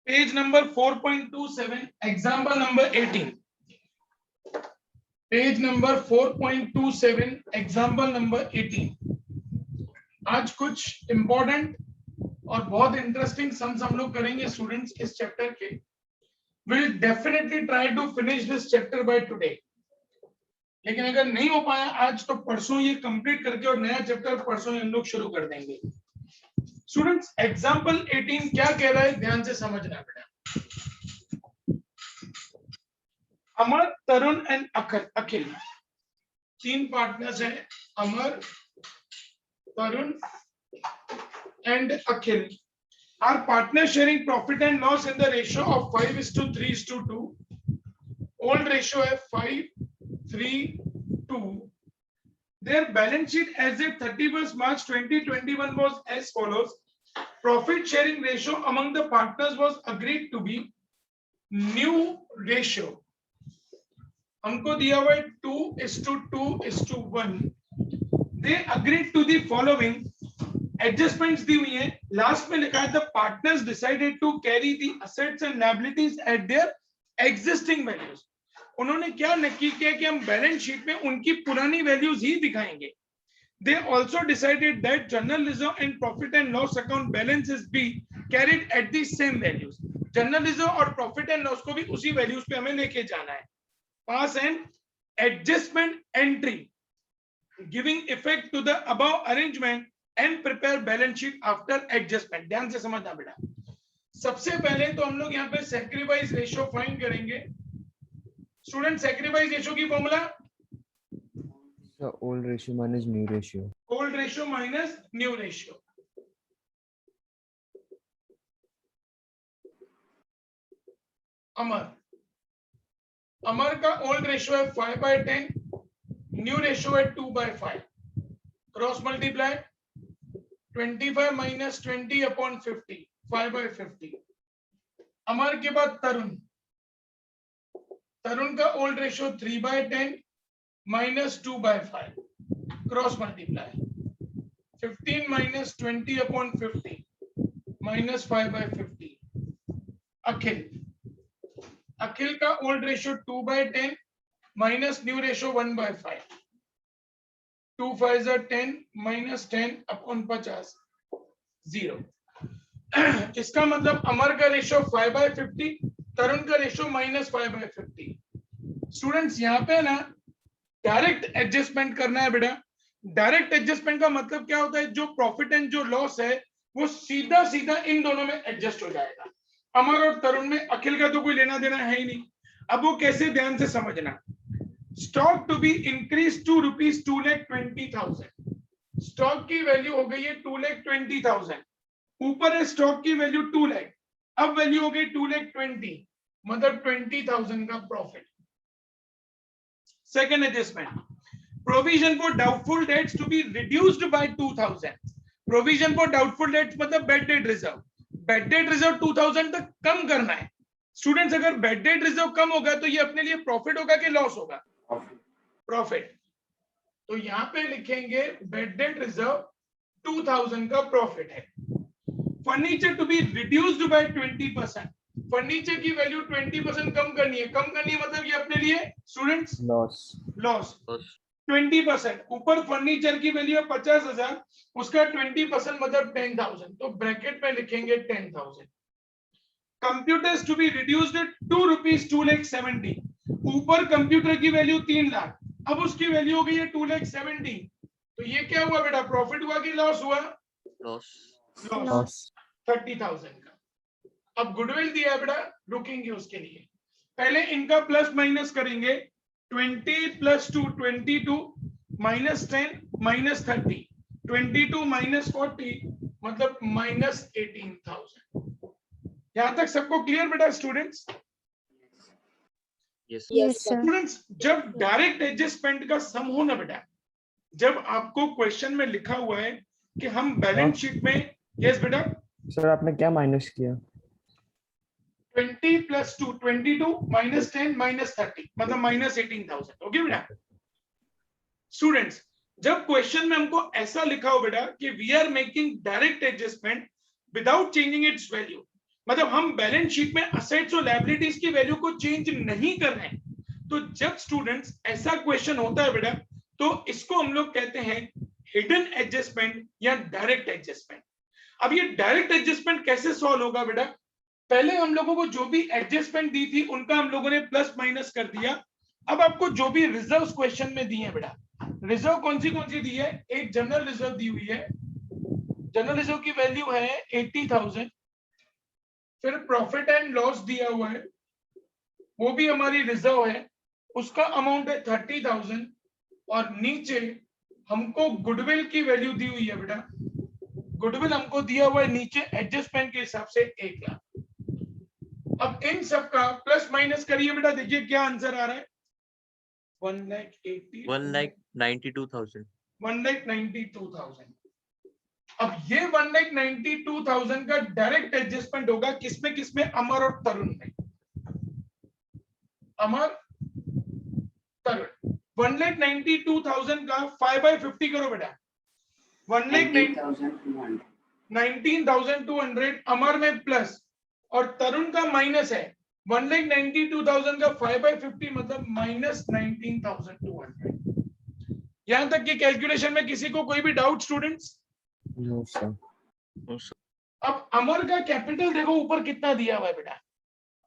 Page number 4.27 example number 18। Page number 4.27 example number 18। आज कुछ important और बहुत इंटरेस्टिंग सम्स हम लोग करेंगे स्टूडेंट्स इस चैप्टर के। Will definitely try to finish this chapter by today, लेकिन अगर नहीं हो पाया आज तो परसों ये कंप्लीट करके और नया चैप्टर परसों हम लोग शुरू कर देंगे। स्टूडेंट्स एग्जाम्पल 18 क्या कह रहा है ध्यान से समझना बेटा। अमर, तरुण एंड अखिल तीन पार्टनर्स हैं। Amar, Tarun and Akhil are partners sharing profit and loss in the ratio of 5:3:2. Old ratio है 5:3:2. Their balance sheet as of 31st March 2021 was as follows. Profit sharing ratio among the partners was agreed to be new ratio. हमको दिया हुआ है 2:2:1. They agreed to the following. Adjustments दी हुई हैं। Last में लिखा है the partners decided to carry the assets and liabilities at their existing values. उन्होंने क्या नक्की किया कि हम बैलेंस शीट में उनकी पुरानी वैल्यूज ही दिखाएंगे। They also decided that general reserve and profit and loss account balances be carried at the same values. General reserve और प्रॉफिट एंड लॉस को भी उसी वैल्यूज पे हमें लेके जाना है। Pass and adjustment entry giving effect to the above arrangement and prepare balance sheet after adjustment. ध्यान से समझना बेटा। सबसे पहले तो हम लोग यहाँ पे सैक्रिफाइस रेशियो फाइंड करेंगे। स्टूडेंट सैक्रिफाइस रेशियो की formula old ratio minus new ratio. Old ratio minus new ratio. Amar, Amar का ओल्ड रेशियो है 5/10, न्यू रेशियो है 2/5। Cross multiply 25 minus 20 upon 50, 5/50। Amar के बाद तरुण, तरुण का old ratio 3/10 minus 2/5। Cross multiply 15 minus 20 upon 50 minus 5/50। Akhil, Akhil का old ratio 2/10 minus new ratio 1/5। 2 5 10 minus 10 upon 50 0। इसका मतलब अमर का रेशियो 5/50, तरुण का रेशियो -5/50। स्टूडेंट्स यहाँ पे ना डायरेक्ट एडजस्टमेंट करना है बेटा। डायरेक्ट एडजस्टमेंट का मतलब क्या होता है, जो प्रॉफिट एंड जो लॉस है वो सीधा सीधा इन दोनों में एडजस्ट हो जाएगा। अमर और तरुण में अखिल का तो कोई लेना देना है ही नहीं। अब वो कैसे, ध्यान से समझना। Stock to be increase to ₹2,20,000। Stock की वैल्यू हो गई है 2,20,000। ऊपर है स्टॉक की वैल्यू 2 लाख, अब वैल्यू हो गई 2,20,000, मतलब 20,000 का profit. Second adjustment, provision for doubtful debts to be reduced by 2,000। Provision for doubtful debts मतलब bad debt reserve. Bad debt reserve 2,000 तक कम करना है। स्टूडेंट्स अगर बेड डेट रिजर्व कम होगा तो ये अपने लिए प्रॉफिट होगा कि लॉस होगा? प्रॉफिट। तो यहां पे लिखेंगे बेड डेट रिजर्व 2,000 का प्रॉफिट है। Furniture to be reduced by 20%। Furniture की वैल्यू 20% कम करनी है। कम करनी है मतलब ये अपने लिए स्टूडेंट्स लॉस 20%। ऊपर फर्नीचर की वैल्यू है 50,000, उसका 20% मतलब 10,000, तो ब्रैकेट में लिखेंगे 10,000। Computers to be reduced to ₹2,70। ऊपर कंप्यूटर की वैल्यू 3 लाख, अब उसकी वैल्यू हो गई है 2,70। तो ये क्या हुआ बेटा, प्रॉफिट हुआ कि लॉस हुआ? लॉस 30,000 का। अब गुडविल दिया बेटा, रुकेंगे उसके लिए। पहले इनका प्लस माइनस करेंगे। 20 + 2 22 -10 -30, 22 - 40 मतलब -18,000। यहां तक सबको क्लियर बेटा स्टूडेंट्स? स्टूडेंट्स जब डायरेक्ट एडजस्टमेंट का सम हो ना बेटा, जब आपको क्वेश्चन में लिखा हुआ है कि हम बैलेंस शीट में, यस बेटा सर आपने क्या माइनस किया? 20 + 2 22 -10 -30 मतलब -18,000। ओके बेटा। स्टूडेंट्स जब क्वेश्चन में हमको ऐसा लिखा हो बेटा कि we are making direct adjustment without changing its value, मतलब हम बैलेंस शीट में असेट्स और लायबिलिटीज की वैल्यू को चेंज नहीं कर रहे हैं। तो जब स्टूडेंट्स ऐसा क्वेश्चन होता है बेटा, तो इसको हम लोग कहते हैं हिडन एडजस्टमेंट या डायरेक्ट एडजस्टमेंट। अब ये डायरेक्ट एडजस्टमेंट कैसे सॉल्व होगा बेटा? पहले हम लोगों को जो भी एडजस्टमेंट दी थी उनका हम लोगों ने प्लस माइनस कर दिया। अब आपको जो भी रिजर्व क्वेश्चन में दी है बेटा, रिजर्व कौन सी दी है? एक जनरल रिजर्व दी हुई है, जनरल रिजर्व की वैल्यू है 80,000। फिर प्रॉफिट एंड लॉस दिया हुआ है, वो भी हमारी रिजर्व है, उसका अमाउंट है 30,000। और नीचे हमको गुडविल की वैल्यू दी हुई है बेटा, गुडविल हमको दिया हुआ है नीचे एडजस्टमेंट के हिसाब से 1 लाख। अब इन सब का प्लस माइनस करिए बेटा, देखिए क्या आंसर आ रहा है। 1,92,000। 1,92,000। अब ये 1,92,000 का डायरेक्ट एडजस्टमेंट होगा किसमें किसमें? अमर और तरुण में। अमर, तरुण। 1,92,000 का 5/50 करो बेटा। 19,200 अमर में प्लस और तरुण का माइनस है। 1,92,000 का 5/50 मतलब -19,200। यहां तक कि कैलकुलेशन में किसी को कोई भी डाउट स्टूडेंट्स? No sir. अब अमर का कैपिटल देखो ऊपर कितना दिया हुआ है बेटा।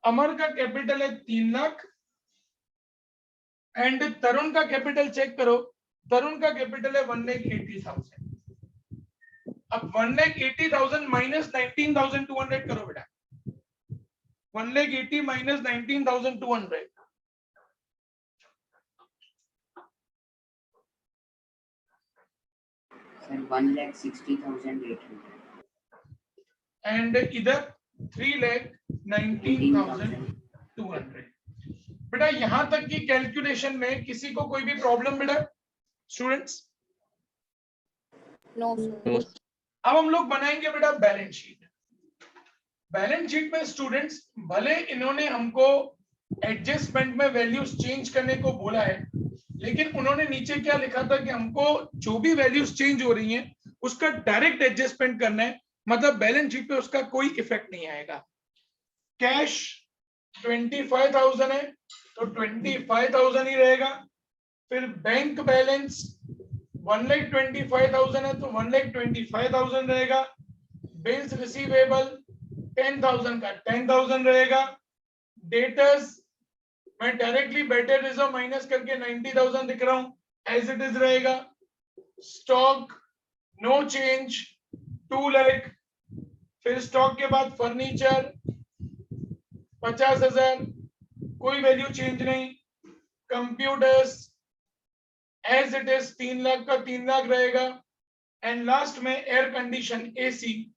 अमर का कैपिटल है 3 लाख एंड तरुण का कैपिटल चेक करो, तरुण का कैपिटल है 1,80,000। अब 1,80,000 माइनस 19,200 करो बेटा। 1,80,000 माइनस 19,200 1,60,800 एंड इधर 3,19,200। बेटा यहां तक की कैलकुलेशन में किसी को कोई भी प्रॉब्लम बेटा स्टूडेंट्स? No sir. अब हम लोग बनाएंगे बेटा बैलेंस शीट। बैलेंस शीट में स्टूडेंट्स भले इन्होंने हमको एडजस्टमेंट में वैल्यूज चेंज करने को बोला है, लेकिन उन्होंने नीचे क्या लिखा था कि हमको जो भी वैल्यूज चेंज हो रही हैं उसका डायरेक्ट एडजस्टमेंट करना है, मतलब बैलेंस शीट पे उसका कोई इफेक्ट नहीं आएगा। कैश 25,000 है तो 25,000 ही रहेगा। फिर बैंक बैलेंस 1,25,000 है तो 1,25,000 रहेगा। बिल्स रिसीवेबल 10,000 का 10,000 रहेगा। डेटर्स मैं डायरेक्टली बेटर रिजर्व माइनस करके 90,000 दिख रहा हूं, एज इट इज रहेगा। Stock no change 2 lakh. फिर स्टॉक के बाद फर्नीचर 50,000, कोई वैल्यू चेंज नहीं। Computers as it is 3 lakh का 3 लाख रहेगा। एंड लास्ट में एयर कंडीशन एसी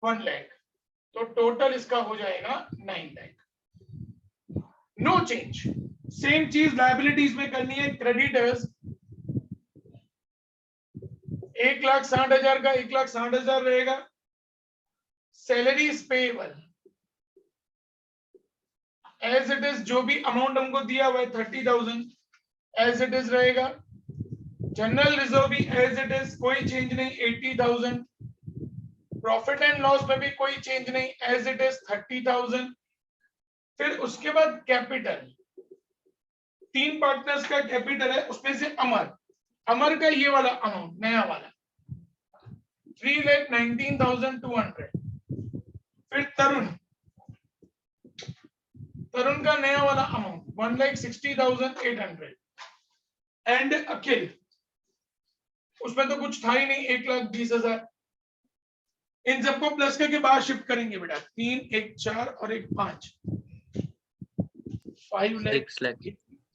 1 लाख। तो टोटल इसका हो जाएगा 9 लाख। No change. सेम चीज लायबिलिटीज में करनी है। क्रेडिटर्स 1,60,000 का 1,60,000 रहेगा। Salaries payable as it is, जो भी अमाउंट हमको दिया हुआ है 30,000 एज इट इज रहेगा। जनरल रिजर्व भी एज इट इज, कोई चेंज नहीं 80,000। प्रॉफिट एंड लॉस में भी कोई चेंज नहीं, एज इट इज 30,000। फिर उसके बाद कैपिटल, 3 पार्टनर्स का कैपिटल है, उसमें से अमर का ये वाला अमाउंट नया वाला 3,19,200। फिर तरुण का नया वाला अमाउंट 1,60,800 एंड अखिल, उसमें तो कुछ था ही नहीं 1,20,000। इन सबको प्लस करके बाहर शिफ्ट करेंगे बेटा। 3, 1 4 और 1 5,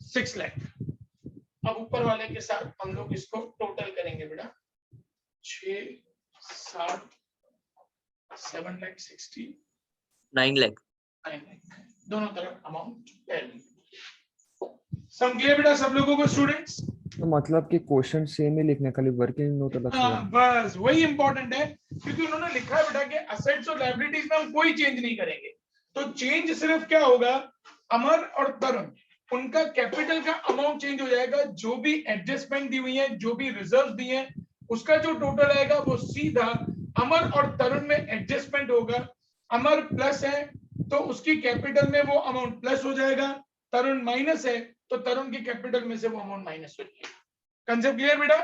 6 लाख। अब ऊपर वाले के साथ हम लोग इसको टोटल करेंगे बेटा। 6 7 7,60,000 9 लाख। दोनों तरफ अमाउंट सम क्लियर बेटा सब लोगों को स्टूडेंट्स? तो मतलब कि क्वेश्चन सेम ही लिखने, खाली वर्किंग नोट अलग से। बस वही इंपॉर्टेंट है, क्योंकि उन्होंने लिखा है बेटा कि असेट्स और लायबिलिटीज में हम कोई चेंज नहीं करेंगे। तो चेंज सिर्फ क्या होगा, अमर और तरुण उनका कैपिटल का अमाउंट चेंज हो जाएगा। जो भी एडजस्टमेंट दी हुई है, जो भी रिजर्व दी है, उसका जो टोटल आएगा वो सीधा अमर और तरुण में एडजस्टमेंट होगा। अमर प्लस है तो उसकी कैपिटल में वो अमाउंट प्लस हो जाएगा, तरुण माइनस है तो तरुण की कैपिटल में से वो अमाउंट माइनस हो जाएगा। कंसेप्ट क्लियर बेटा?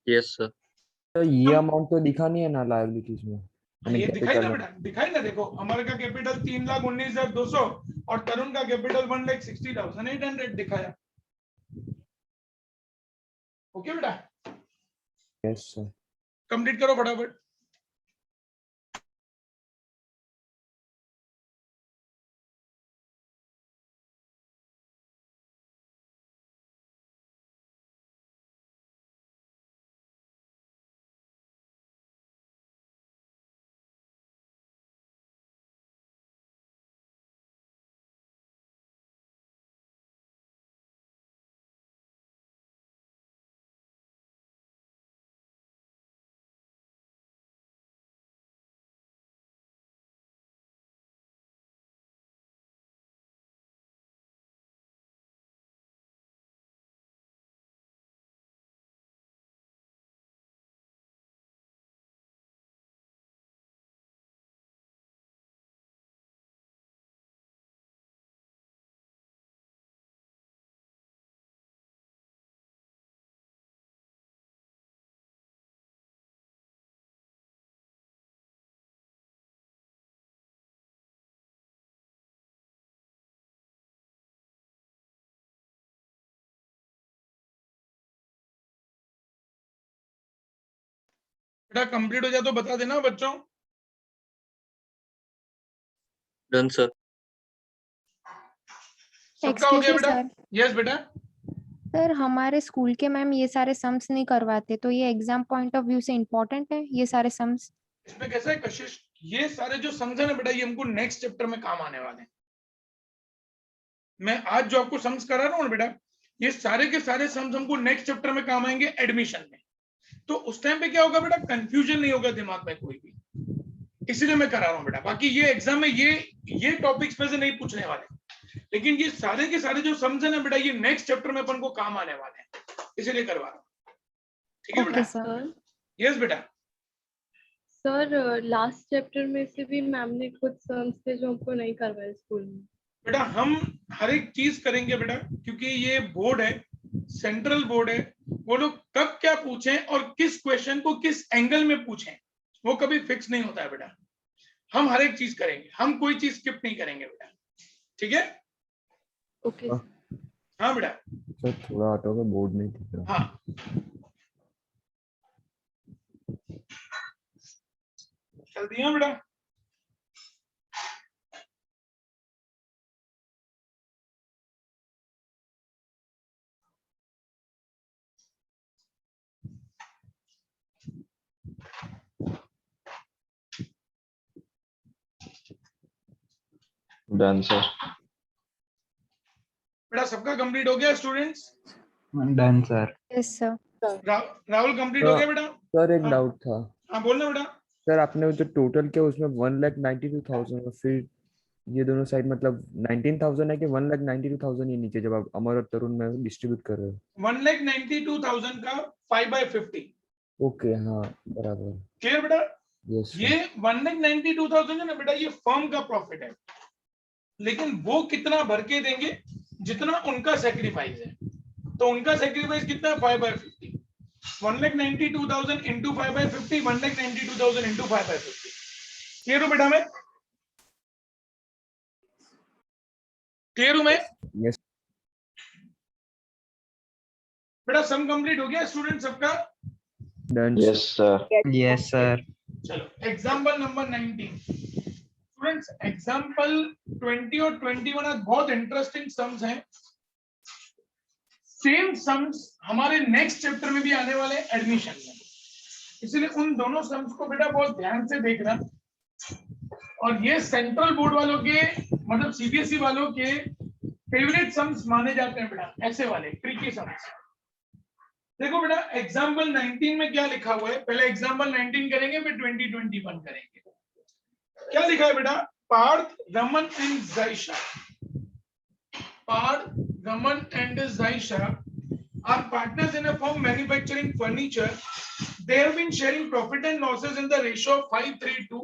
Yes, sir. तो ये अमाउंट तो दिखा नहीं है ना लायबिलिटीज में, ये दिखाई कैपिटल ना में। बेटा, दिखाई ना, देखो अमर का कैपिटल 3,19,200 और तरुण का कैपिटल 1,60,800 दिखाया। ओके बेटा, यस सर। कंप्लीट करो फटाफट। बेटा कंप्लीट हो जाए तो बता देना बच्चों। Done, sir. सबका हो एक्सक्यूज गया मी बेटा? सर, यस बेटा। सर हमारे स्कूल के मैम ये सारे सम्स नहीं करवाते, तो ये एग्जाम पॉइंट ऑफ व्यू से इम्पोर्टेंट है ये सारे सम्स? इसमें कैसा है कशिश, ये सारे जो समझे ना बेटा ये हमको नेक्स्ट चैप्टर में काम आने वाले हैं। मैं आज जो आपको सम्स करा रहा हूँ ना बेटा, ये सारे के सारे सम्स हमको नेक्स्ट चैप्टर में काम आएंगे एडमिशन में। तो उस टाइम पे क्या होगा बेटा, कंफ्यूजन नहीं होगा दिमाग में कोई भी, इसीलिए मैं करा रहा हूँ बेटा। बाकी ये एग्जाम में ये टॉपिक्स में से नहीं पूछने वाले, लेकिन ये सारे के सारे जो सम्स है ना बेटा ये नेक्स्ट चैप्टर में अपन को काम आने वाले हैं, इसीलिए करवा रहा हूँ। ठीक है ओके बेटा? सर। यस बेटा। सर लास्ट चैप्टर में से भी मैम ने कुछ सम्स थे जो हमको नहीं करवाए स्कूल में। बेटा हम हर एक चीज करेंगे बेटा, क्योंकि ये बोर्ड है, सेंट्रल बोर्ड है, वो लोग कब क्या पूछें और किस क्वेश्चन को किस एंगल में पूछें वो कभी फिक्स नहीं होता है बेटा। हम हर एक चीज करेंगे, हम कोई चीज स्किप नहीं करेंगे बेटा। ठीक है? ओके हाँ बेटा। सर थोड़ा हटोगे, बोर्ड नहीं दिख रहा। हाँ चल दिया बेटा। Done sir. बेटा सबका कंप्लीट हो गया students? Done sir. Yes sir. Rahul complete हो गया बेटा? सर एक हाँ। डाउट था। हाँ बोलना बेटा। सर आपने जो टोटल किया उसमें 1,92,000 और फिर ये दोनों साइड मतलब 19,000 है कि 1,92,000 ये नीचे जब आप अमर और तरुण में डिस्ट्रीब्यूट कर रहे हो? 1,92,000 का 5/50। ओके हाँ बराबर। क्लियर बेटा? यस ये 1,92,000 है ना बेटा, ये फर्म का प्रॉफिट है, लेकिन वो कितना भर के देंगे जितना उनका सेक्रीफाइस है। तो उनका सेक्रीफाइस कितना है? 5/50। 1,92,000 इंटू 5/50, 1,92,000 इंटू 5/50। क्लियर हो बेटा? मैं क्लियर हूं मैं? यस बेटा सम कंप्लीट हो गया स्टूडेंट सबका? Done. Yes sir. Yes sir. चलो एग्जांपल नंबर 19 स्टूडेंट्स। एग्जांपल 20 और 21 आज बहुत इंटरेस्टिंग सम्स हैं। सेम सम्स हमारे नेक्स्ट चैप्टर में भी आने वाले हैं एडमिशन में, इसलिए उन दोनों सम्स को बेटा बहुत ध्यान से देखना। और ये सेंट्रल बोर्ड वालों के मतलब सीबीएसई वालों के फेवरेट सम्स माने जाते हैं बेटा, ऐसे वाले ट्रिकी सम्स। देखो बेटा एग्जांपल 19 में क्या लिखा हुआ है, पहले एग्जांपल 19 करेंगे फिर 2021 करेंगे। क्या लिखा है बेटा? Parth, Raman and Jaisha, Parth, Raman and Zaisha are partners in a firm manufacturing furniture. They have been sharing profit and losses in the ratio of 5:3:2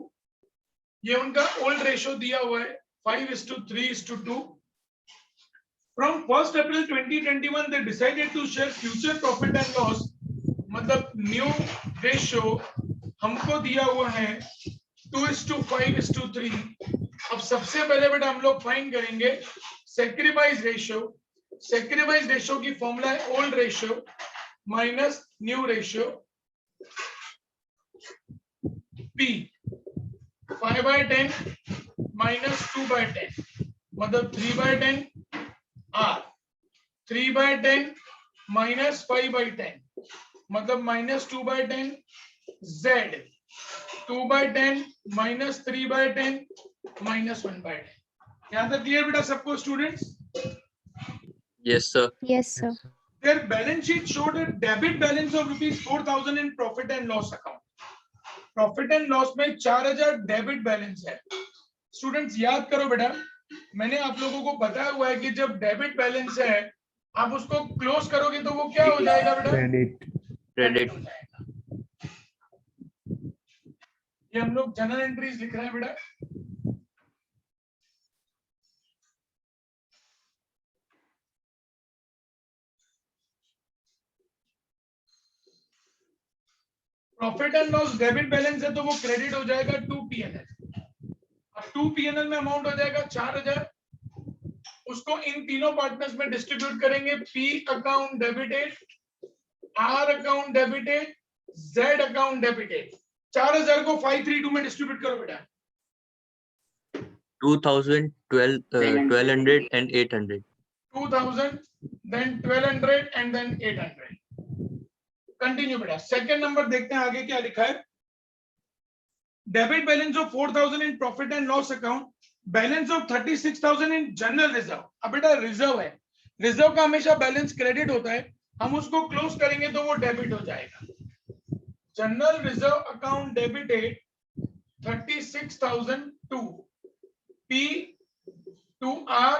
ये उनका ओल्ड रेशियो दिया हुआ है 5:3:2. From 1st April 2021 they decided to share future profit and loss. मतलब new ratio हमको दिया हुआ है 2:5:3. अब सबसे पहले बेटा हम लोग फाइंड करेंगे सैक्रिफाइस रेशियो. सैक्रिफाइस रेशियो की फॉर्मूला है old ratio minus new ratio. P 5/10 minus 2/10 मतलब 3/10 R 3/10 minus 5/10 मतलब minus 2/10 Z 2/10 minus 3/10 minus 1/10. यहाँ तक क्लियर बेटा सबको students? Yes, sir. Yes, sir. Their balance sheet showed a debit balance of rupees 4,000 in profit and loss account. Profit and loss में 4,000 debit balance है. Students याद करो बेटा, मैंने आप लोगों को बताया हुआ है कि जब डेबिट बैलेंस है आप उसको क्लोज करोगे तो वो क्या हो जाएगा बेटा? Credit. हो जाएगा. ये हम लोग जनरल एंट्रीज लिख रहे हैं बेटा. Profit and loss debit balance है तो वो क्रेडिट हो जाएगा टू पीएनएल. अब टू पीएनएल में अमाउंट हो जाएगा 4,000. उसको इन तीनों पार्टनर्स में डिस्ट्रीब्यूट करेंगे. P account debited, R account debited, Z account debited. 4,000 को 532 में डिस्ट्रीब्यूट करो बेटा. 2,000, 1,200 and 800. 2,000 then 1,200 and then 800. Continue बेटा. सेकंड नंबर देखते हैं आगे क्या लिखा है. Debit balance of 4,000 in profit and loss account, balance of 36,000 in general reserve. अब बेटा रिजर्व है, रिजर्व का हमेशा बैलेंस क्रेडिट होता है. हम उसको क्लोज करेंगे तो वो डेबिट हो जाएगा. General reserve account debited 36,000 to P to R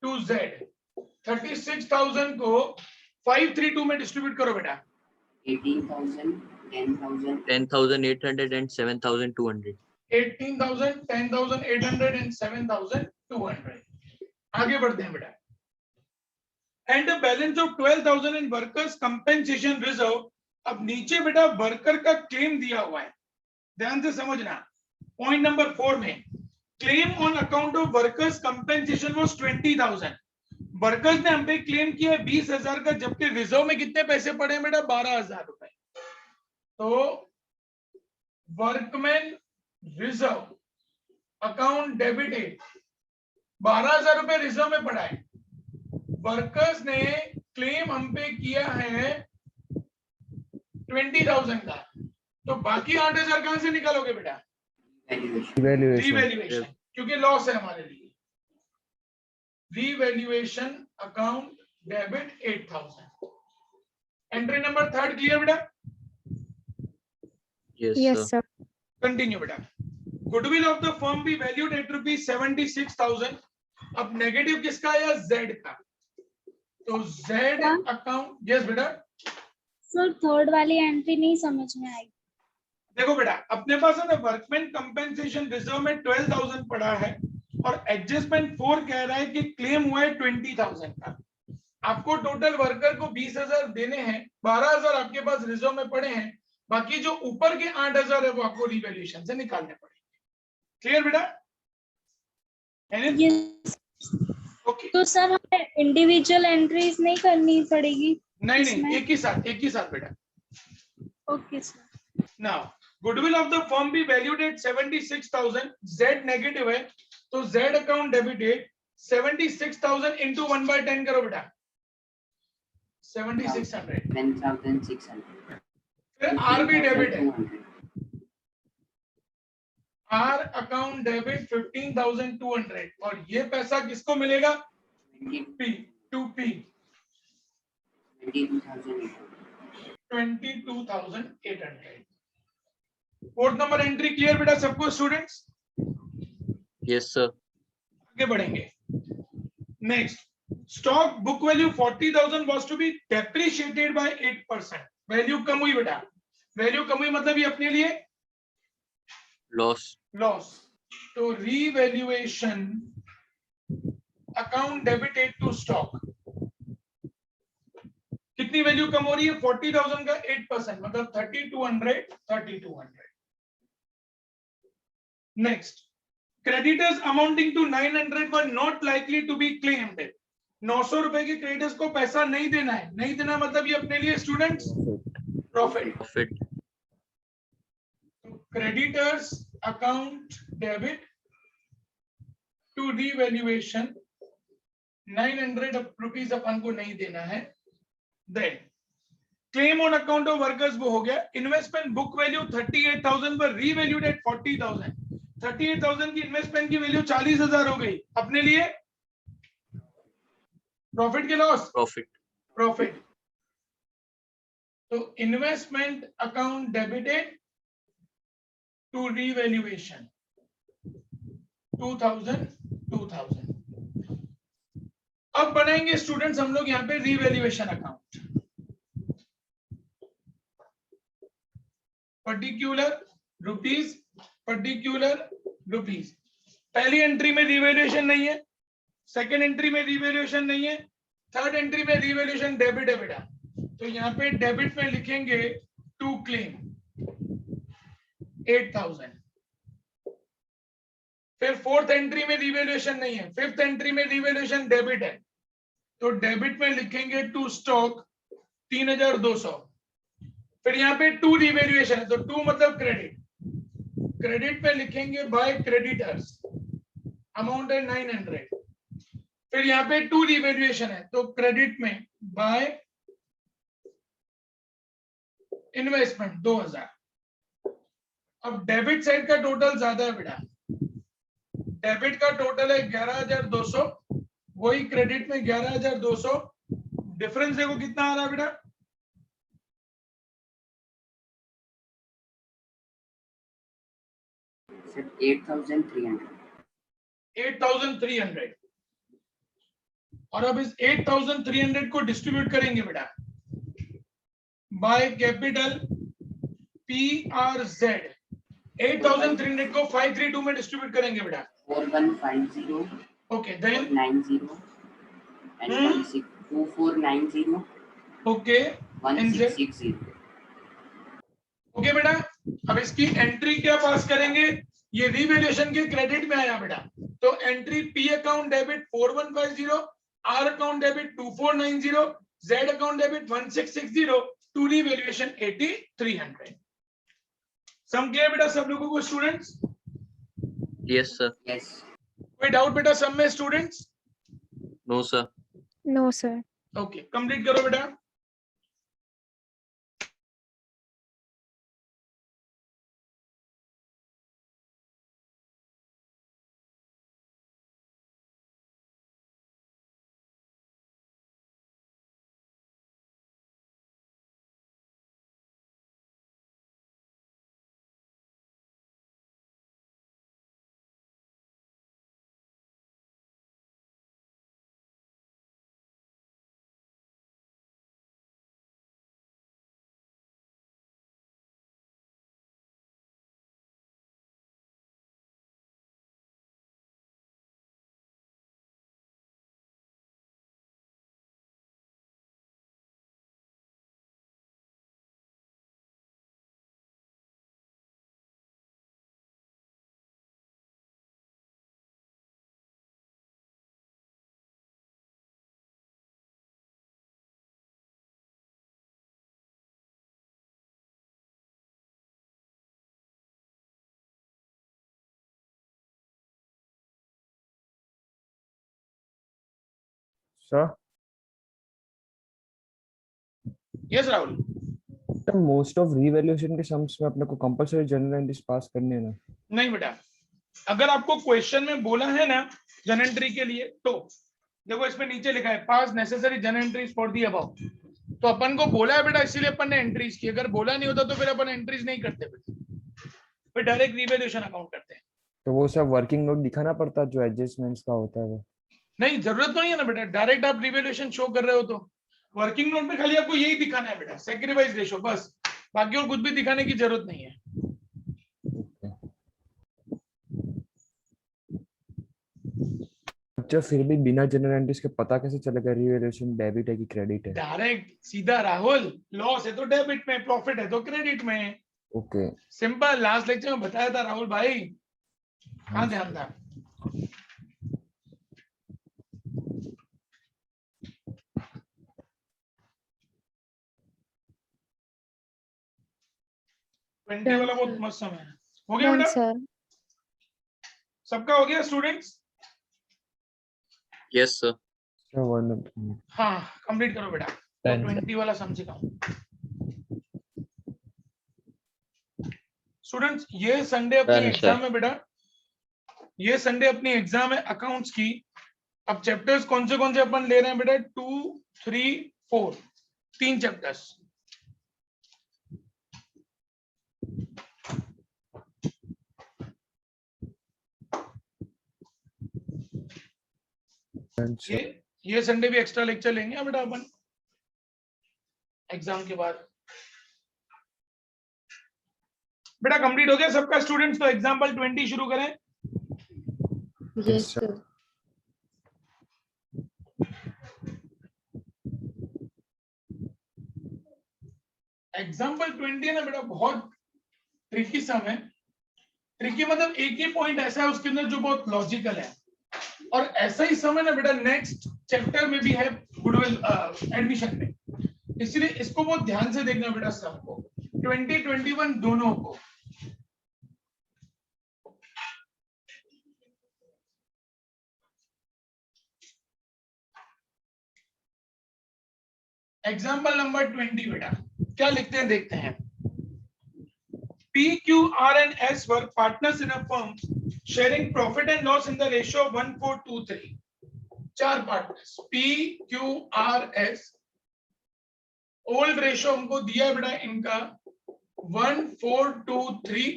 to Z. 36,000 को 532 में डिस्ट्रीब्यूट करो बेटा. 18,000, 10,000, 10,800 and 7,200. 18,000, 10,800 and 7,200. आगे बढ़ते हैं बेटा. And the balance of 12,000 in workers compensation reserve. अब नीचे बेटा वर्कर का क्लेम दिया हुआ है, ध्यान से समझना. पॉइंट नंबर 4 में claim on account of workers compensation was 20,000. Workers ने हम पे क्लेम किया है 20,000 का, जबकि रिजर्व में कितने पैसे पड़े हैं बेटा? 12,000 रुपए. तो वर्कमैन रिजर्व अकाउंट डेबिटेड 12,000 रुपए रिजर्व में पड़ा है. वर्कर्स ने क्लेम हम पे किया है 20,000 का, तो बाकी 8,000 कहां से निकालोगे बेटा? रिवैल्यूएशन, क्योंकि लॉस है हमारे लिए. Revaluation account debit 8,000. Entry number 3 clear बेटा? Yes, Yes, sir. sir. Continue बेटा. Goodwill of the firm be valued at ₹76,000. अब नेगेटिव किसका आया? जेड का. तो जेड अकाउंट. यस बेटा. सर थर्ड वाली एंट्री नहीं समझ में आई. देखो बेटा, अपने पास है ना वर्कमैन कंपेंसेशन रिजर्व में 12,000 पड़ा है और एडजस्टमेंट 4 कह रहा है कि क्लेम हुआ है 20,000 का. आपको टोटल वर्कर को 20,000 देने हैं, 12,000 आपके पास रिजर्व में पड़े हैं, बाकी जो ऊपर के 8,000 है वो आपको रिवैल्यूएशन से निकालने पड़ेंगे. क्लियर बेटा? ओके. तो सर हमें इंडिविजुअल एंट्रीज नहीं करनी पड़ेगी? नहीं, एक ही साथ बेटा. Okay sir. Now, goodwill of the firm be valued at 76,000. Z negative है, तो Z account debited 76,000 into 1/10 करो बेटा. 7,600. 10,600. फिर R भी डेबिट है. 200. R account debit 15,200 और ये पैसा किसको मिलेगा? 20, P to P 22,800. 22,800. Fourth number entry clear बेटा सबको स्टूडेंट्स? Yes, sir. आगे बढ़ेंगे. Next, stock book value 40,000 was to be depreciated by 8%. Value कम हुई बेटा. वैल्यू कम हुई मतलब ये अपने लिए Loss. लॉस. तो revaluation account debited to stock, कितनी वैल्यू कम हो रही है? 40,000 का 8%, मतलब 3200. Next, creditors amounting to 900 were not likely to be claimed. 900 रुपए के क्रेडिटर्स को पैसा नहीं देना है. नहीं देना मतलब ये अपने लिए students profit. Profit. Creditors account debit to revaluation 900 rupees अपन को नहीं देना है. Then claim on account of workers वो हो गया. इन्वेस्टमेंट बुक वैल्यू 38,000 पर रीवैल्यूड एट 40,000. 38,000 की इन्वेस्टमेंट की वैल्यू 40,000 हो गई. अपने लिए प्रॉफिट के लॉस? Profit. प्रॉफिट. तो investment account debited to revaluation 2,000. अब बनाएंगे स्टूडेंट्स हम लोग यहाँ पे revaluation account. Particular rupees, particular rupees. पहली एंट्री में रीवैल्यूएशन नहीं है, सेकेंड एंट्री में रीवैल्यूएशन नहीं है, थर्ड एंट्री में रीवैल्यूएशन डेबिट है बेटा. तो यहाँ पे डेबिट में लिखेंगे टू क्लेम 8,000. फिर फोर्थ एंट्री में रीवैल्यूएशन नहीं है, फिफ्थ एंट्री में रीवैल्यूएशन डेबिट है, तो डेबिट में लिखेंगे टू स्टॉक 3,200. फिर यहाँ पे टू रीवैल्यूएशन है, तो टू मतलब क्रेडिट. क्रेडिट पे लिखेंगे बाय क्रेडिटर्स, अमाउंट है 900. फिर यहाँ पे टू रीवैल्यूएशन है, तो क्रेडिट में बाय इन्वेस्टमेंट 2,000. अब डेबिट साइड का टोटल ज्यादा है बेटा. डेबिट का टोटल है 11,200, वही क्रेडिट में 11,200. डिफरेंस देखो कितना आ रहा है बेटा? सर 8,300. 8,300. और अब इस 8,300 को डिस्ट्रीब्यूट करेंगे बेटा बाय कैपिटल PRZ. 8,300 को 532 में डिस्ट्रीब्यूट करेंगे बेटा. 4150. Okay, then 90 and 2490. Okay, 1660. Okay बेटा. अब इसकी एंट्री क्या पास करेंगे? ये रीवैल्यूएशन के क्रेडिट में आया बेटा, तो entry P account debit 4150, R account debit 2490, Z account debit 1660, to revaluation 8,300. Sum clear बेटा सब लोगों को स्टूडेंट्स? Yes, sir. Yes. कोई डाउट बेटा सब में students? No, sir. No, sir. Okay, complete करो बेटा. Sir yes Rahul. Most of revaluation के सम्स में अपने को कंपलसरी जनरल एंट्रीज पास करनी है ना? नहीं बेटा, अगर आपको क्वेश्चन में बोला है ना जन एंट्री के लिए, तो देखो इसमें नीचे लिखा है पास नेसेसरी जन एंट्रीज फॉर दी अबव. तो अपन को बोला है बेटा, इसीलिए अपन ने एंट्रीज की. अगर बोला नहीं होता तो फिर अपन एंट्रीज नहीं करते बेटा, फिर डायरेक्ट रीवैल्यूएशन अकाउंट करते हैं. तो वो सब वर्किंग नोट दिखाना पड़ता है जो एडजस्टमेंट्स का होता है वो? नहीं, जरूरत तो नहीं है ना बेटा, डायरेक्ट आप रीवैल्यूएशन शो कर रहे हो तो वर्किंग नोट में खाली आपको यही दिखाना है बेटा, सैक्रिफाइस रेशो, बस. बाकी और कुछ भी दिखाने की जरूरत नहीं है. अच्छा फिर भी बिना जनरल एंट्रीज के पता कैसे चलेगा रिवैल्यूएशन डेबिट है कि क्रेडिट है? डायरेक्ट सीधा राहुल, लॉस है तो डेबिट में, प्रॉफिट है तो क्रेडिट में, ओके सिंपल। लास्ट लेक्चर में बताया था राहुल भाई, हाँ कहाँ ध्यान था? ट्वेंटी वाला बहुत मस्त समय है। हो गया डन बेटा? सर। सबका हो गया स्टूडेंट्स? Yes, sir. हाँ, कंप्लीट करो बेटा। Done, sir. 20 वाला सम सिखाओ स्टूडेंट्स। ये संडे अपनी Done, sir. एग्जाम है बेटा, ये संडे अपनी एग्जाम है अकाउंट्स की। अब चैप्टर्स कौन से अपन ले रहे हैं बेटा? 2, 3, 4, 3 चैप्टर्स। ये संडे भी एक्स्ट्रा लेक्चर लेंगे बेटा अपन एग्जाम के बाद। बेटा कंप्लीट हो गया सबका स्टूडेंट्स? तो एग्जाम्पल 20 शुरू करें। Yes sir. एग्जाम्पल 20 है ना बेटा, बहुत ट्रिकी सम है। ट्रिकी मतलब एक ही पॉइंट ऐसा है उसके अंदर जो बहुत लॉजिकल है, और ऐसा ही सम है ना बेटा नेक्स्ट चैप्टर में भी है गुडविल एडमिशन में, इसलिए इसको बहुत ध्यान से देखना बेटा सम को, 20, 21 दोनों को। एग्जाम्पल नंबर 20 बेटा क्या लिखते हैं देखते हैं। P, Q, R and S were partners in a firm sharing profit and loss in the ratio of 1:4:3. 4 partners P, Q, R, S। Old ratio हमको दिया है बेटा इनका 1:4:3।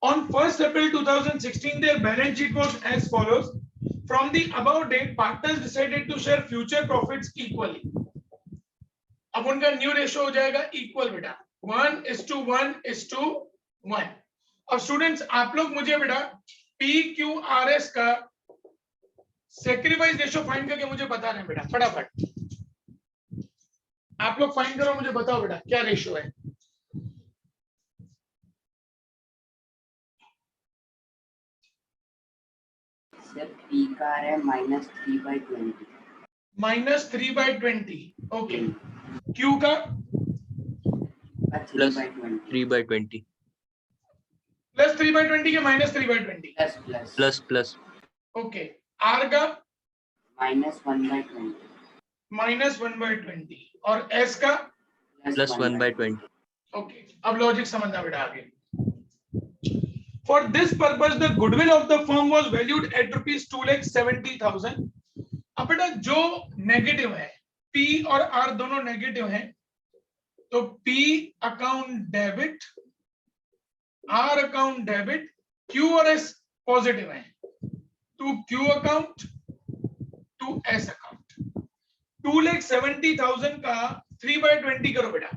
On 1st April 2016, their balance sheet was as follows. From the above date, partners decided to share future profits equally. अब उनका new ratio हो जाएगा equal बेटा, 1:1:1। अब स्टूडेंट्स आप लोग मुझे बेटा PQRS का सैक्रिफाइस रेशियो फाइंड करके मुझे बता रहे हैं बेटा, फटाफट आप लोग फाइंड करो, मुझे बताओ बेटा क्या रेशियो है। सर पी का है -3/20। -3/20 ओके। Q का Plus 3/20 3/20. +3/20 के -3/20? Plus. ओके। R का -1/20 -1/20 और S का +1/20. ओके। अब लॉजिक समझना बेटा आगे। For this purpose, the goodwill of the firm was valued at ₹2,70,000. अब बेटा जो नेगेटिव है, P और R दोनों नेगेटिव हैं, तो P account debit, R account debit, Q और S पॉजिटिव है, to Q account, to S account. 2,70,000 का 3/20 करो बेटा।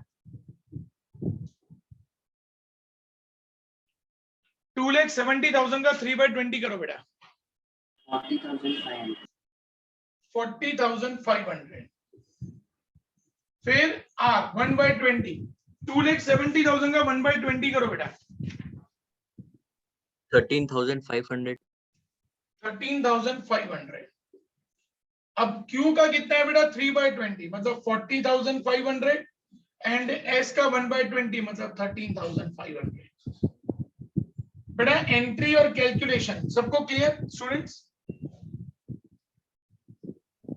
2,70,000 का 3/20 करो बेटा। 40,500। 40,500। फिर R 1/20, 2,70,000 का 1/20 करो बेटा। 13,500. 13,500। अब Q का कितना है बेटा? 3/20 मतलब 40,500 एंड S का 1/20 मतलब 13,500। बेटा एंट्री और कैलकुलेशन सबको clear students?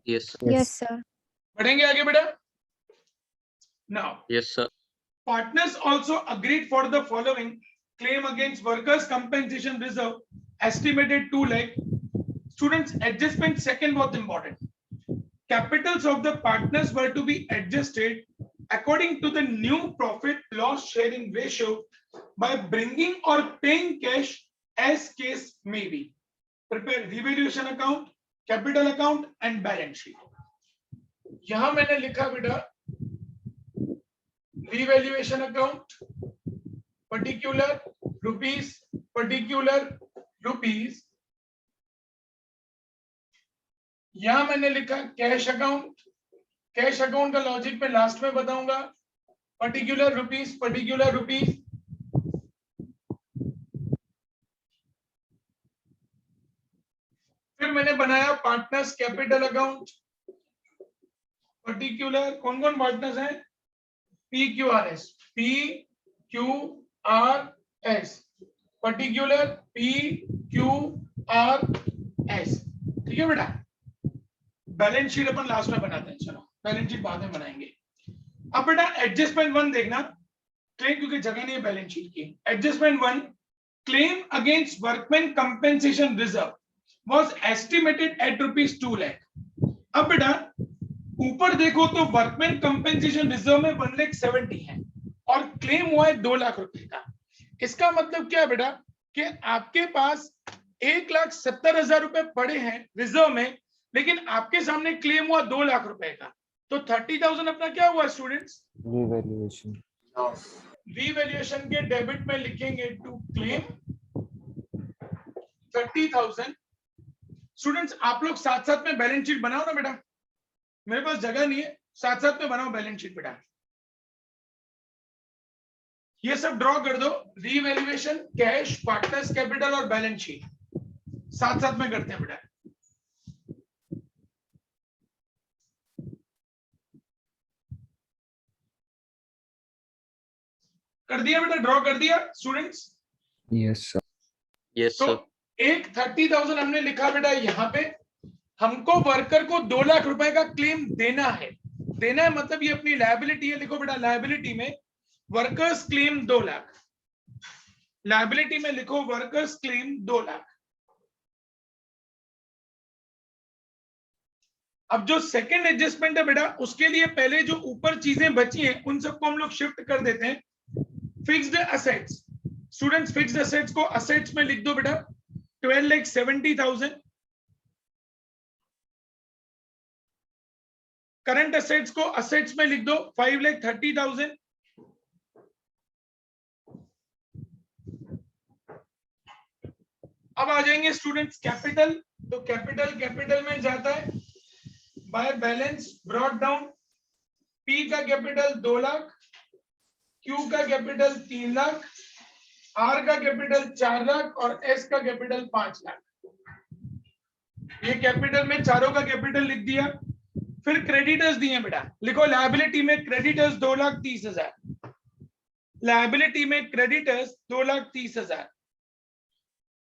Yes. Yes sir. बढ़ेंगे आगे बेटा। Now Yes, sir. partners also agreed for the following claim against workers compensation reserve estimated 2 lakh. Students adjustment second was important. Capitals of the partners were to be adjusted according to the new profit loss sharing ratio by bringing or paying cash as case may be. Prepare revaluation account, capital account and balance sheet. यहां मैंने लिखा बेटा revaluation account particular rupees यहां मैंने लिखा cash account. Cash account का logic मैं last में बताऊंगा। Particular rupees, particular rupees. फिर मैंने बनाया पार्टनर्स कैपिटल अकाउंट। पर्टिकुलर कौन कौन पार्टनर्स हैं? PQRS, PQRS, particular PQRS। ठीक है बेटा। बैलेंस शीट अपन लास्ट में बनाते हैं, चलो बैलेंस शीट बाद में बनाएंगे। अब बेटा एडजस्टमेंट 1 देखना, क्लेम क्योंकि जगह नहीं है बैलेंस शीट की। Adjustment 1, claim against workman compensation reserve was estimated at ₹2 lakh. अब बेटा ऊपर देखो तो वर्कमैन कंपेंसेशन रिजर्व में 1,70,000 है और क्लेम हुआ है 2 लाख रुपए का। इसका मतलब क्या है बेटा कि आपके पास 1,70,000 रुपए पड़े हैं रिजर्व में, लेकिन आपके सामने क्लेम हुआ 2 लाख रुपए का। तो 30,000 अपना क्या हुआ स्टूडेंट्स? रिवैल्यूएशन। लॉस। रिवैल्यूएशन के डेबिट में लिखेंगे टू क्लेम 30,000। स्टूडेंट्स आप लोग साथ साथ में बैलेंस शीट बनाओ ना बेटा, मेरे पास जगह नहीं है, साथ साथ में बनाओ बैलेंस शीट बेटा। ये सब ड्रॉ कर दो, रीवैल्यूएशन, कैश, पार्टनर्स कैपिटल और बैलेंस शीट साथ साथ में करते हैं बेटा। कर दिया बेटा, ड्रॉ कर दिया स्टूडेंट्स? Yes sir. यस तो सर। एक 30,000 हमने लिखा बेटा यहाँ पे। हमको वर्कर को 2 लाख रुपए का क्लेम देना है। देना है मतलब ये अपनी लायबिलिटी है। लिखो बेटा लायबिलिटी में वर्कर्स क्लेम 2 लाख। लायबिलिटी में लिखो वर्कर्स क्लेम 2 लाख। अब जो सेकंड एडजस्टमेंट है बेटा, उसके लिए पहले जो ऊपर चीजें बची हैं उन सबको हम लोग शिफ्ट कर देते हैं। Fixed assets, students fixed assets को असेट्स में लिख दो बेटा 12,70,000। करंट असेट्स को असेट्स में लिख दो 5,30,000। अब आ जाएंगे स्टूडेंट्स कैपिटल। तो कैपिटल में जाता है by balance brought down. P का कैपिटल 2 लाख, क्यू का कैपिटल 3 लाख, आर का कैपिटल 4 लाख और एस का कैपिटल 5 लाख। ये कैपिटल में चारों का कैपिटल लिख दिया। फिर क्रेडिटर्स दिए बेटा, लिखो लायबिलिटी में क्रेडिटर्स 2,30,000। लायबिलिटी में क्रेडिटर्स 2,30,000।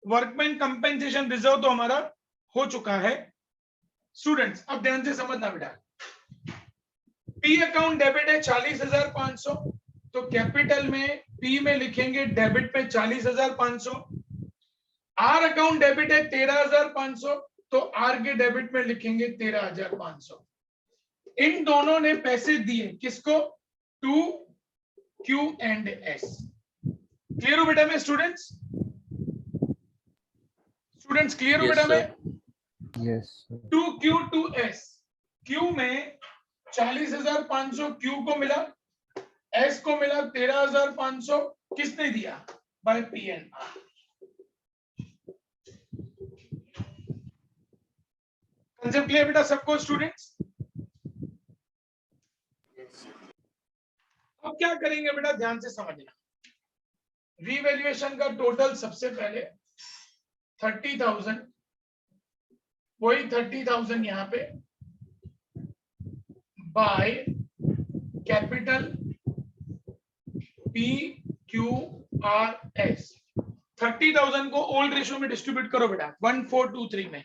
वर्कमैन कंपेंसेशन रिजर्व तो हमारा हो चुका है। स्टूडेंट्स अब ध्यान से समझना बेटा, पी अकाउंट डेबिट है 40,500, तो कैपिटल में पी में लिखेंगे डेबिट में 40,500। आर अकाउंट डेबिट है 13,500, तो आर के डेबिट में लिखेंगे 13,500। इन दोनों ने पैसे दिए किसको? To Q and S. Clear हो बेटा में स्टूडेंट्स? स्टूडेंट्स क्लियर हो Yes, बेटा sir. में? Yes. To Q to S. Q में 40,500 क्यू को मिला, एस को मिला 13,500। किसने दिया? By P and R. Concept clear बेटा सबको स्टूडेंट्स? अब क्या करेंगे बेटा, ध्यान से समझना। रीवैल्यूएशन का टोटल सबसे पहले 30,000, वही 30,000 यहां पे by capital P Q R S. 30,000 को ओल्ड रेशियो में डिस्ट्रीब्यूट करो बेटा 1,4,2,3 में।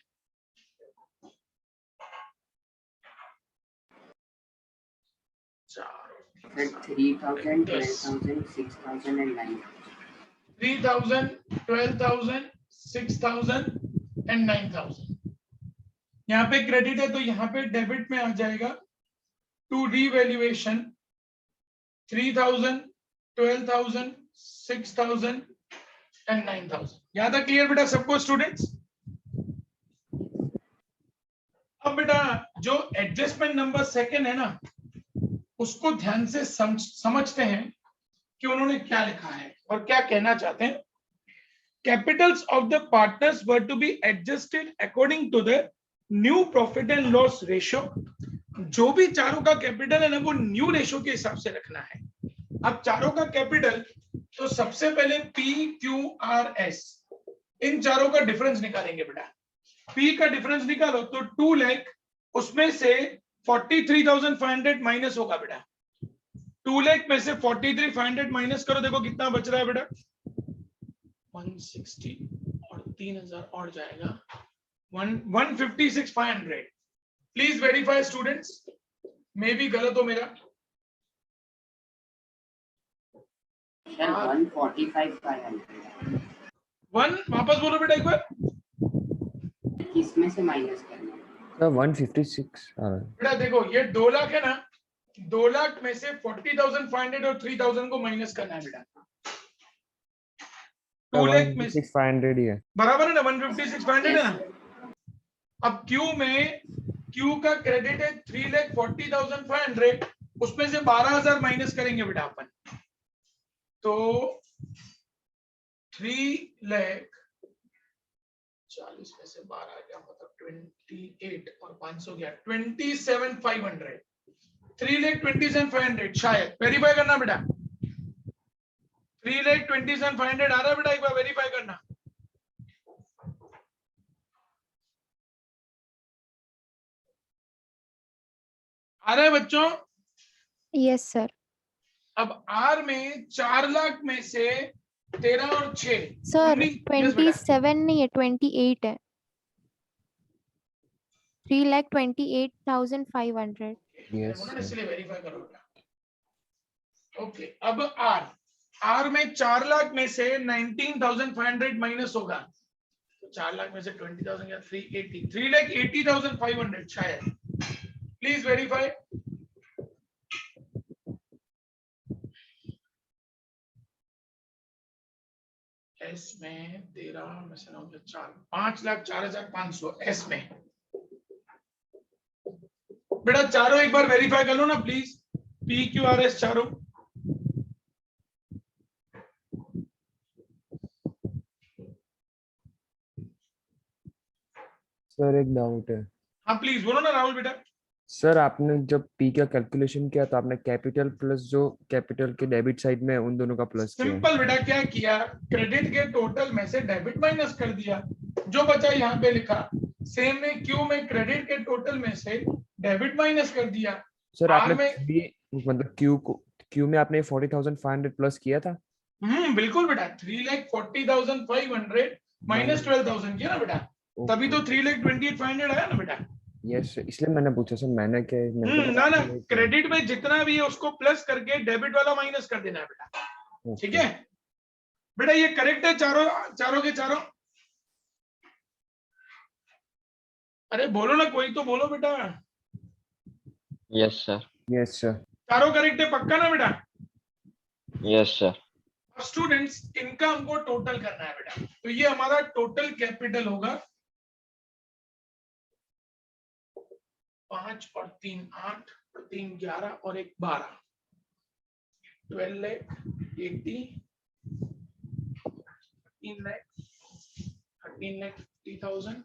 Then 3,000, 12,000, 6,000 and 9,000. 3,000, 12,000, 6,000 एंड 9,000। यहाँ पे क्रेडिट है तो यहाँ पे डेबिट में आ जाएगा टू रीवैल्यूएशन 3,000, 12,000, 6,000 एंड 9,000। यहाँ तक क्लियर बेटा सबको स्टूडेंट्स? अब बेटा जो एडजस्टमेंट नंबर सेकंड है ना, उसको ध्यान से समझते हैं कि उन्होंने क्या लिखा है और क्या कहना चाहते हैं। Capitals of the partners were to be adjusted according to the new profit and loss ratio, जो भी चारों का कैपिटल है ना वो न्यू रेशियो के हिसाब से रखना है। अब चारों का कैपिटल, तो सबसे पहले पी क्यू आर एस, इन चारों का डिफरेंस निकालेंगे बेटा। पी का डिफरेंस निकालो तो 2 लाख, उसमें से 43,500 माइनस होगा बेटा। 2 लाख में से 43,500 माइनस करो, देखो कितना बच रहा है बेटा, 160 और 3,000 और जाएगा 156,500। प्लीज वेरीफाई स्टूडेंट्स, मे भी गलत हो मेरा। सर 145,500 वन वापस बोलो बेटा एक बार। किसमें से माइनस करना है? सर 156 आ रहा है। बेटा देखो ये 2 लाख है ना, 2 लाख में से 40,500 और 3,000 को माइनस करना है बेटा। 2 लाख में से 156,500 ही है। बराबर है ना, 156,500 है ना। अब क्यू में, क्यू का क्रेडिट है 3,40,500, उसमें से 12,000 माइनस करेंगे बेटा अपन, तो 3,40,000 में से 12 गया मतलब 28 और 500 गया 27,500, 3,27,500 शायद। वेरीफाई करना बेटा, 3,27,500 आ रहा है बेटा, एक बार वेरीफाई करना। आ रहा है बच्चों? Yes sir. अब आर में 4 लाख में से 13 और 6 सर 19, 27 नहीं है, 28 है। 3,28,500। यस इसलिए वेरीफाई करो बेटा। ओके, अब आर में 4 लाख में से 19,500 माइनस होगा, तो 4 लाख में से 20,000 या 3,80,500 शायद। Please verify. एस में 13 में से 9 4, 5,04,500 एस में। बेटा चारों एक बार वेरीफाई कर लो ना please, P Q R S चारों। सर एक डाउट है। हाँ प्लीज बोलो ना राहुल बेटा। सर आपने जब पी का कैलकुलेशन किया तो आपने कैपिटल प्लस जो कैपिटल के डेबिट साइड में है, उन दोनों का प्लस किया। सिंपल बेटा, क्या किया, क्रेडिट के टोटल में से डेबिट माइनस कर दिया, जो बचा यहाँ पे लिखा। सेम में क्यू में क्रेडिट के टोटल में से डेबिट माइनस कर दिया। सर आर आपने में मतलब क्यू में आपने 40,500 प्लस किया था। बिल्कुल बेटा, 3,40,500 माइनस 12,000 किया ना बेटा, तभी तो 3,28,500 आया ना बेटा। यस, इसलिए मैंने पूछा सर, मैंने क्या ना ना, क्रेडिट में जितना भी है उसको प्लस करके डेबिट वाला माइनस कर देना है बेटा, ठीक है बेटा। ये करेक्ट है चारों, चारों के चारों। अरे बोलो ना, कोई तो बोलो बेटा। Yes sir. Yes sir. चारों करेक्ट है पक्का ना बेटा? Yes sir. स्टूडेंट्स इनका हमको टोटल करना है बेटा, तो ये हमारा टोटल कैपिटल होगा 5 और 3 8 और 3 11 और 1 12, 12,80,000, 13,50,000,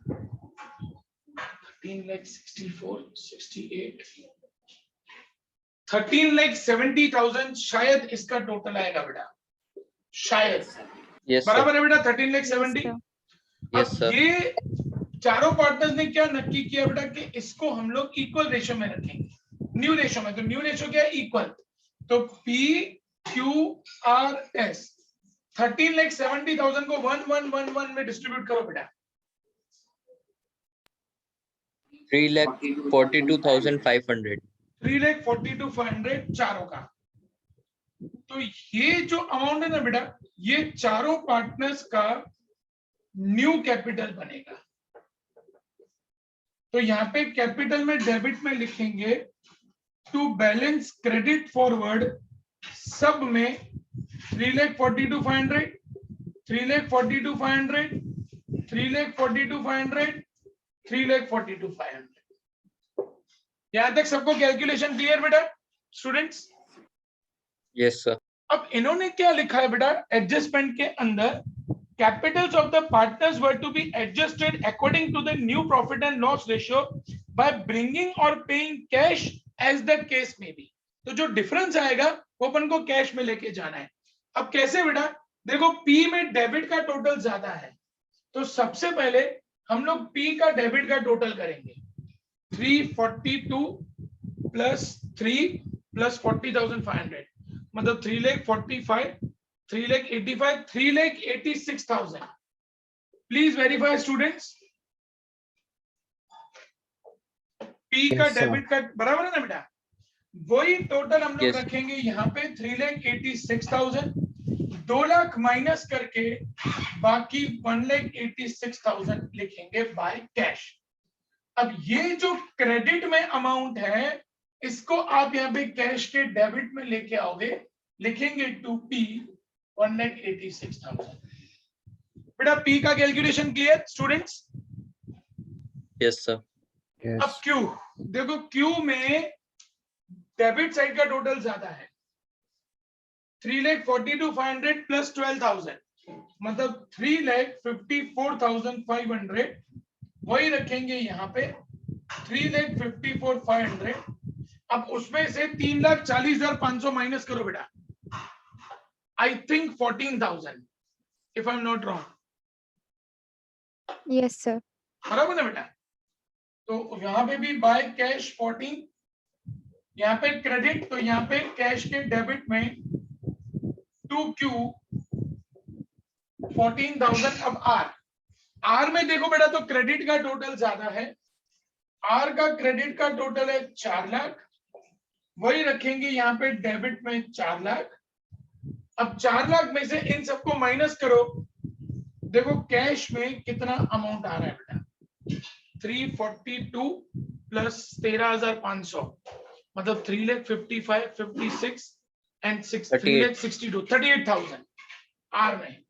13,64,000, 68, 13,70,000 शायद इसका टोटल आएगा बेटा, शायद। यस बराबर सर। है बेटा 13,70,000। यस अब सर। ये चारों पार्टनर्स ने क्या नक्की किया बेटा कि इसको हम लोग इक्वल रेशियो में रखेंगे, न्यू रेशियो में। तो न्यू रेशियो क्या है? इक्वल। तो पी क्यू आर एस 13,70,000 को 1,111 में डिस्ट्रीब्यूट करो बेटा। 3,42,500। 3,42,500 चारों का। तो ये जो अमाउंट है ना बेटा, ये चारों पार्टनर्स का न्यू कैपिटल बनेगा। तो यहाँ पे कैपिटल में डेबिट में लिखेंगे टू बैलेंस क्रेडिट फॉरवर्ड, सब में 3,42,500, 3,42,500, 3,42,500, 3,42,500। यहां तक सबको कैलकुलेशन क्लियर बेटा स्टूडेंट्स? Yes sir. अब इन्होंने क्या लिखा है बेटा एडजस्टमेंट के अंदर, capitals of the partners were to be adjusted according to the new profit and loss ratio by bringing or paying cash as the case may be. तो जो डिफरेंस आएगा वो अपन को कैश में लेके जाना है. अब कैसे बेटा? देखो P में डेबिट का टोटल ज्यादा है, तो सबसे पहले हम लोग P का डेबिट का टोटल करेंगे. 342 प्लस 3 प्लस 40,500 मतलब 3,45,000 3,85,000 3,86,000. Please verify students. P का डेबिट का बराबर है ना बेटा? वही टोटल हम लोग रखेंगे यहाँ पे 3,86,000. 2 लाख माइनस करके बाकी 1,86,000 लिखेंगे बाय कैश. अब ये जो क्रेडिट में अमाउंट है इसको आप यहाँ पे कैश के डेबिट में लेके आओगे, लिखेंगे टू P 1,86,000. बेटा P का calculation clear students? Yes sir. अब Q देखो, Q में डेबिट साइड का टोटल ज्यादा है. 3,42,500 प्लस 12,000 मतलब 3,54,500 वही रखेंगे यहाँ पे 3,54,500. अब उसमें से 3,40,500 माइनस करो बेटा. I think 14,000 if I'm not wrong. Yes sir. बराबर ना बेटा? तो यहाँ पे भी बाय कैश 14, यहाँ पे क्रेडिट, तो यहाँ पे कैश के डेबिट में 2Q 14,000. अब R में देखो बेटा तो क्रेडिट का टोटल ज्यादा है. R का क्रेडिट का टोटल है 4 लाख, वही रखेंगे यहाँ पे डेबिट में 4 लाख. अब 4 लाख में से इन सबको माइनस करो, देखो कैश में कितना अमाउंट आ रहा है बेटा. 342 प्लस 13,500 मतलब 3,55,000 56 एंड 3,62 38,000 आर में.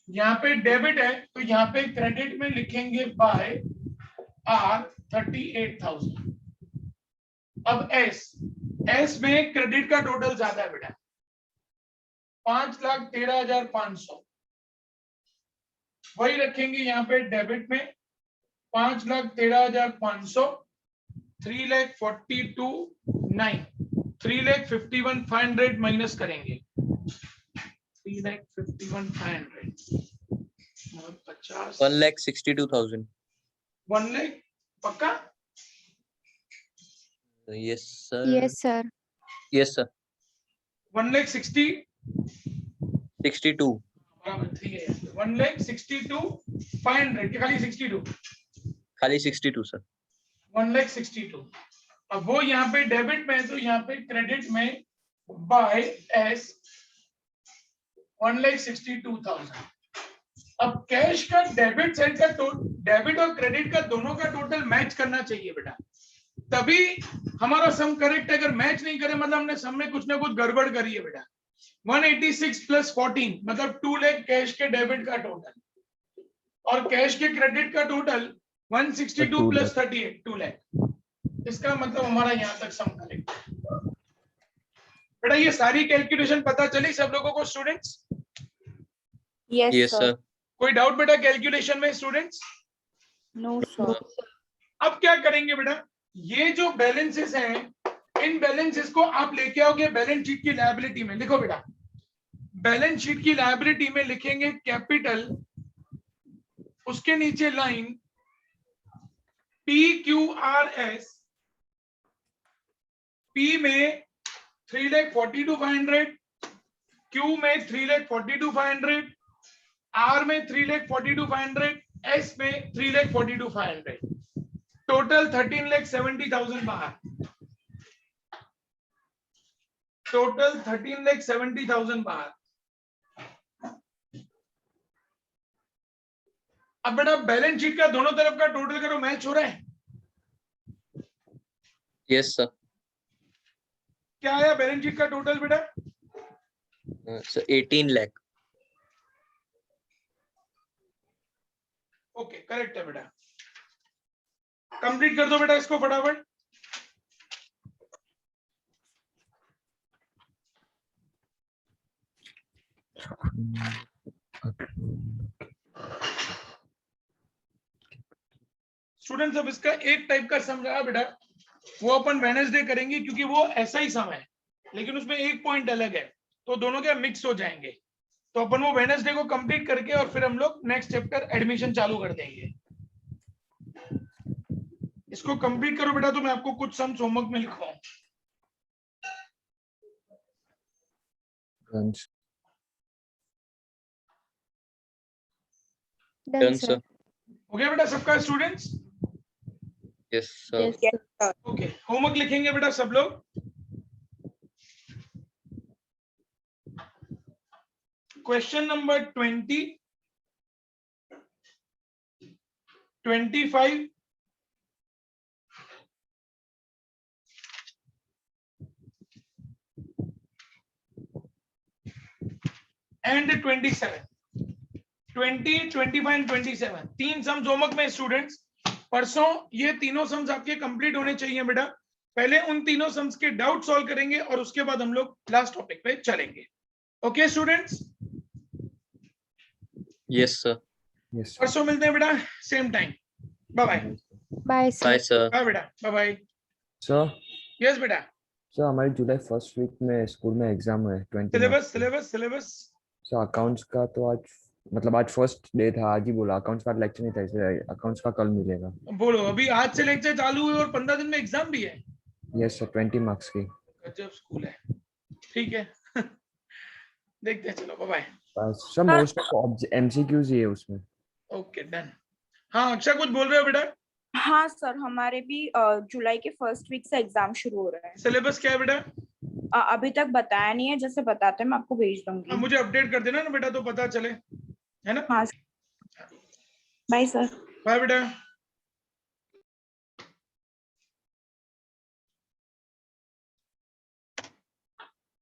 यहाँ पे डेबिट है तो यहाँ पे क्रेडिट में लिखेंगे बाय आर 38,000. अब एस में क्रेडिट का टोटल ज्यादा है बेटा 5,13,500, वही रखेंगे यहाँ पे डेबिट में 5,13,500 3,42,9 3,51,500 माइनस करेंगे 3,51,500 50 1,62,000. 1 लाख पक्का? Yes sir. Yes sir. Yes sir. 1,62 बराबर ठीक है. 1,62,500 खाली 62 खाली 62 सर. 1,62. अब वो यहाँ पे डेबिट में है तो यहाँ पे क्रेडिट में बाय एस 1,62,000. अब कैश का डेबिट साइड का डेबिट और क्रेडिट का दोनों का टोटल मैच करना चाहिए बेटा, तभी हमारा सम करेक्ट है. अगर मैच नहीं करे मतलब हमने सम में कुछ ना कुछ गड़बड़ करी है बेटा. 186 प्लस 14 मतलब 2 लाख कैश के डेबिट का टोटल और कैश के क्रेडिट का टोटल 162 प्लस 38 2 लाख. इसका मतलब हमारा यहाँ तक सम करेक्ट बेटा. ये सारी कैलकुलेशन पता चली सब लोगों को स्टूडेंट्स? Yes sir. कोई डाउट बेटा कैलकुलेशन में स्टूडेंट्स? No sir. अब क्या करेंगे बेटा, ये जो बैलेंसेस हैं इन बैलेंसेस को आप लेके आओगे बैलेंस शीट की लायबिलिटी में. लिखो बेटा, बैलेंस शीट की लायबिलिटी में लिखेंगे कैपिटल, उसके नीचे लाइन PQRS. P में 3,42,500, Q में 3,42,500, R में 3,42,500, S में 3,42,500. टोटल 13,70,000 बाहर. टोटल 13,70,000 बाहर. अब बेटा बैलेंस शीट का दोनों तरफ का टोटल करो, मैच हो रहा है? Yes sir. क्या आया बैलेंस शीट का टोटल बेटा? So 18 lakh. ओके करेक्ट है बेटा. कंप्लीट कर दो बेटा इसको फटाफट. स्टूडेंट्स अब इसका एक टाइप का सम रहा बेटा, वो अपन वेडनेसडे करेंगे क्योंकि वो ऐसा ही सम है, लेकिन उसमें एक पॉइंट अलग है, तो दोनों क्या मिक्स हो जाएंगे। तो अपन वो वेडनेसडे को कंप्लीट करके और फिर हम लोग नेक्स्ट चैप्टर एडमिशन चालू कर देंगे। इसको कंप्लीट करो बेटा, तो मैं आपको कुछ सम होमवर्क में लिखवाऊं। Done, sir. हो गया बेटा सबका students? Yes, sir. Okay, homework लिखेंगे बेटा सब लोग। Question number 20, 25, and 27। 20, 25 एंड 27 तीन सम्स होमवर्क में स्टूडेंट्स। परसों ये तीनों सम्स आपके कंप्लीट होने चाहिए बेटा। पहले उन तीनों सम्स के डाउट सॉल्व करेंगे और उसके बाद हम लोग लास्ट टॉपिक पे चलेंगे। Okay students? Yes, sir. Yes परसों मिलते हैं बेटा, same time. Bye bye. Bye Bye, sir. Bye बेटा, बाय बाय। सर यस बेटा। सर हमारी जुलाई फर्स्ट वीक में स्कूल में एग्जाम है 20 syllabus syllabus syllabus. Sir accounts का तो आज मतलब आज फर्स्ट डे था, आज ही बोला अकाउंट्स का लेक्चर नहीं था, इसलिए अकाउंट्स का कल मिलेगा। बोलो, अभी आज से लेक्चर चालू हुए और 15 दिन में एग्जाम भी है। यस सर 20 मार्क्स की। गजब स्कूल है। ठीक है देखते हैं, चलो बाय बाय। बस सर मोस्ट ऑफ एमसीक्यूज ही है उसमें। Okay done. हाँ अक्षय कुछ बोल रहे हो बेटा? हाँ सर, हमारे भी जुलाई के फर्स्ट वीक से एग्जाम शुरू हो रहा है। सिलेबस क्या है बेटा? अभी तक बताया नहीं है, जैसे बताते हैं मैं आपको भेज दूंगी। मुझे अपडेट कर देना ना बेटा, तो पता चले, है ना? हाँ, बाय सर। बाय बेटा।